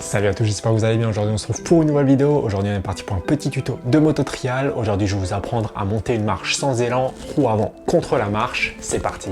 Salut à tous, j'espère que vous allez bien. Aujourd'hui on se retrouve pour une nouvelle vidéo. Aujourd'hui on est parti pour un petit tuto de moto trial. Aujourd'hui je vais vous apprendre à monter une marche sans élan, roue avant contre la marche. C'est parti.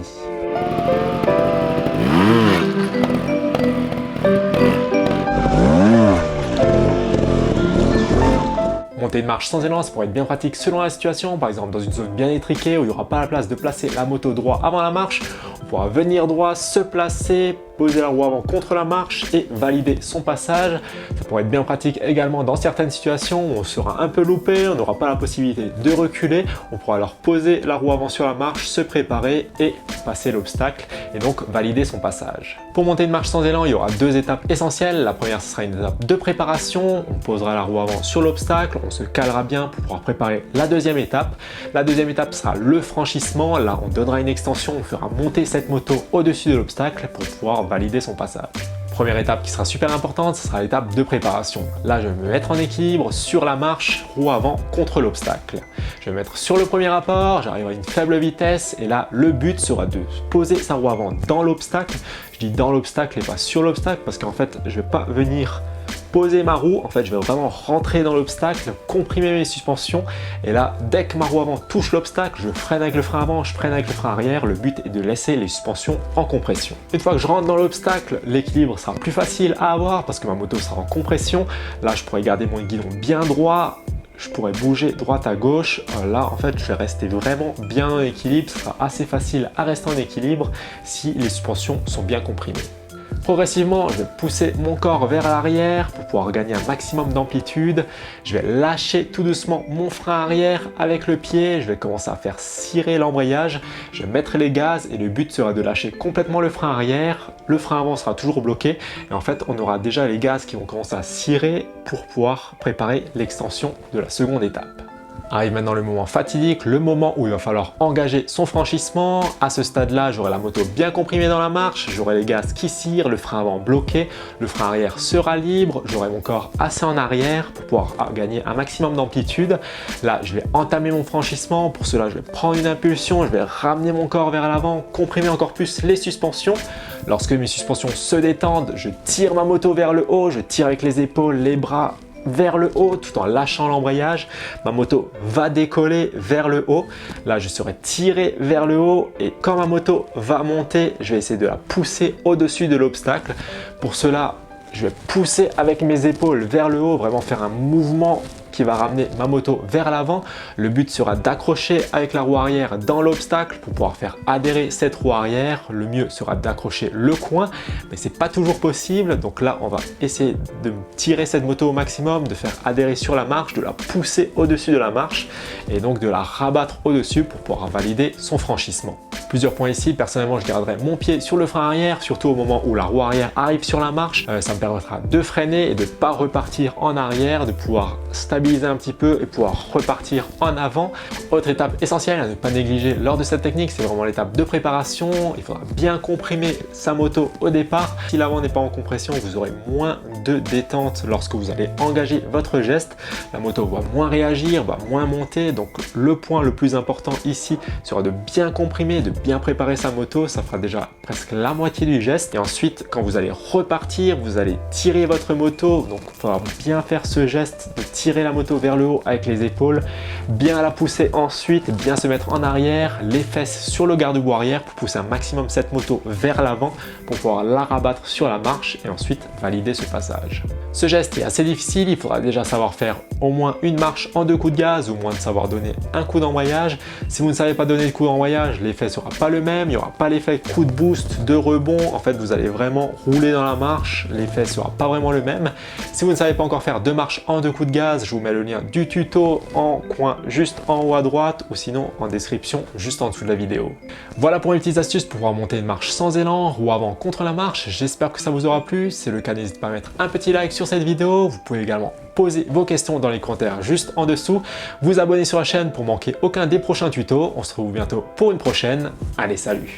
Monter une marche sans élan, ça pourrait être bien pratique selon la situation. Par exemple dans une zone bien étriquée où il n'y aura pas la place de placer la moto droit avant la marche, on pourra venir droit, se placer, poser la roue avant contre la marche et valider son passage. Ça pourrait être bien pratique également dans certaines situations où on sera un peu loupé, on n'aura pas la possibilité de reculer. On pourra alors poser la roue avant sur la marche, se préparer et passer l'obstacle et donc valider son passage. Pour monter une marche sans élan, il y aura deux étapes essentielles. La première, ce sera une étape de préparation. On posera la roue avant sur l'obstacle, on se calera bien pour pouvoir préparer la deuxième étape. La deuxième étape sera le franchissement. Là, on donnera une extension, on fera monter cette moto au-dessus de l'obstacle pour pouvoir valider son passage. Première étape qui sera super importante, ce sera l'étape de préparation. Là, je vais me mettre en équilibre sur la marche, roue avant contre l'obstacle. Je vais me mettre sur le premier rapport, j'arrive à une faible vitesse et là, le but sera de poser sa roue avant dans l'obstacle. Je dis dans l'obstacle et pas sur l'obstacle parce qu'en fait, je ne vais pas venir poser ma roue, en fait je vais vraiment rentrer dans l'obstacle, comprimer mes suspensions et là dès que ma roue avant touche l'obstacle, je freine avec le frein avant, je freine avec le frein arrière. Le but est de laisser les suspensions en compression. Une fois que je rentre dans l'obstacle, l'équilibre sera plus facile à avoir parce que ma moto sera en compression. Là je pourrais garder mon guidon bien droit, je pourrais bouger droite à gauche. Là en fait je vais rester vraiment bien en équilibre, ce sera assez facile à rester en équilibre si les suspensions sont bien comprimées. Progressivement, je vais pousser mon corps vers l'arrière pour pouvoir gagner un maximum d'amplitude. Je vais lâcher tout doucement mon frein arrière avec le pied. Je vais commencer à faire cirer l'embrayage. Je vais mettre les gaz et le but sera de lâcher complètement le frein arrière. Le frein avant sera toujours bloqué et en fait, on aura déjà les gaz qui vont commencer à cirer pour pouvoir préparer l'extension de la seconde étape. Arrive maintenant le moment fatidique, le moment où il va falloir engager son franchissement. À ce stade-là, j'aurai la moto bien comprimée dans la marche, j'aurai les gaz qui cirent, le frein avant bloqué, le frein arrière sera libre, j'aurai mon corps assez en arrière pour pouvoir gagner un maximum d'amplitude. Là, je vais entamer mon franchissement. Pour cela, je vais prendre une impulsion, je vais ramener mon corps vers l'avant, comprimer encore plus les suspensions. Lorsque mes suspensions se détendent, je tire ma moto vers le haut, je tire avec les épaules, les bras vers le haut tout en lâchant l'embrayage. Ma moto va décoller vers le haut. Là, je serai tiré vers le haut et quand ma moto va monter, je vais essayer de la pousser au-dessus de l'obstacle. Pour cela, je vais pousser avec mes épaules vers le haut, vraiment faire un mouvement qui va ramener ma moto vers l'avant. Le but sera d'accrocher avec la roue arrière dans l'obstacle pour pouvoir faire adhérer cette roue arrière. Le mieux sera d'accrocher le coin, mais c'est pas toujours possible. Donc là, on va essayer de tirer cette moto au maximum, de faire adhérer sur la marche, de la pousser au-dessus de la marche et donc de la rabattre au-dessus pour pouvoir valider son franchissement. Plusieurs points ici. Personnellement, je garderai mon pied sur le frein arrière, surtout au moment où la roue arrière arrive sur la marche. Ça me permettra de freiner et de ne pas repartir en arrière, de pouvoir stabiliser un petit peu et pouvoir repartir en avant. Autre étape essentielle à ne pas négliger lors de cette technique, c'est vraiment l'étape de préparation. Il faudra bien comprimer sa moto au départ. Si l'avant n'est pas en compression, vous aurez moins de détente lorsque vous allez engager votre geste. La moto va moins réagir, va moins monter. Donc le point le plus important ici sera de bien comprimer, de bien préparer sa moto. Ça fera déjà presque la moitié du geste. Et ensuite, quand vous allez repartir, vous allez tirer votre moto. Donc il faudra bien faire ce geste de tirer la moto vers le haut avec les épaules, bien la pousser ensuite, bien se mettre en arrière, les fesses sur le garde-boue arrière pour pousser un maximum cette moto vers l'avant pour pouvoir la rabattre sur la marche et ensuite valider ce passage. Ce geste est assez difficile, il faudra déjà savoir faire au moins une marche en 2 coups de gaz, ou au moins de savoir donner un coup d'embrayage. Si vous ne savez pas donner de coup d'embrayage, l'effet ne sera pas le même, il n'y aura pas l'effet coup de boost, de rebond. En fait, vous allez vraiment rouler dans la marche, l'effet ne sera pas vraiment le même. Si vous ne savez pas encore faire 2 marches en 2 coups de gaz, je vous mets le lien du tuto en coin juste en haut à droite ou sinon en description juste en dessous de la vidéo. Voilà pour mes petites astuces pour pouvoir monter une marche sans élan, roue avant contre la marche. J'espère que ça vous aura plu. Si c'est le cas, n'hésitez pas à mettre un petit like sur cette vidéo. Vous pouvez également poser vos questions dans les commentaires juste en dessous. Vous abonner sur la chaîne pour manquer aucun des prochains tutos. On se retrouve bientôt pour une prochaine. Allez, salut!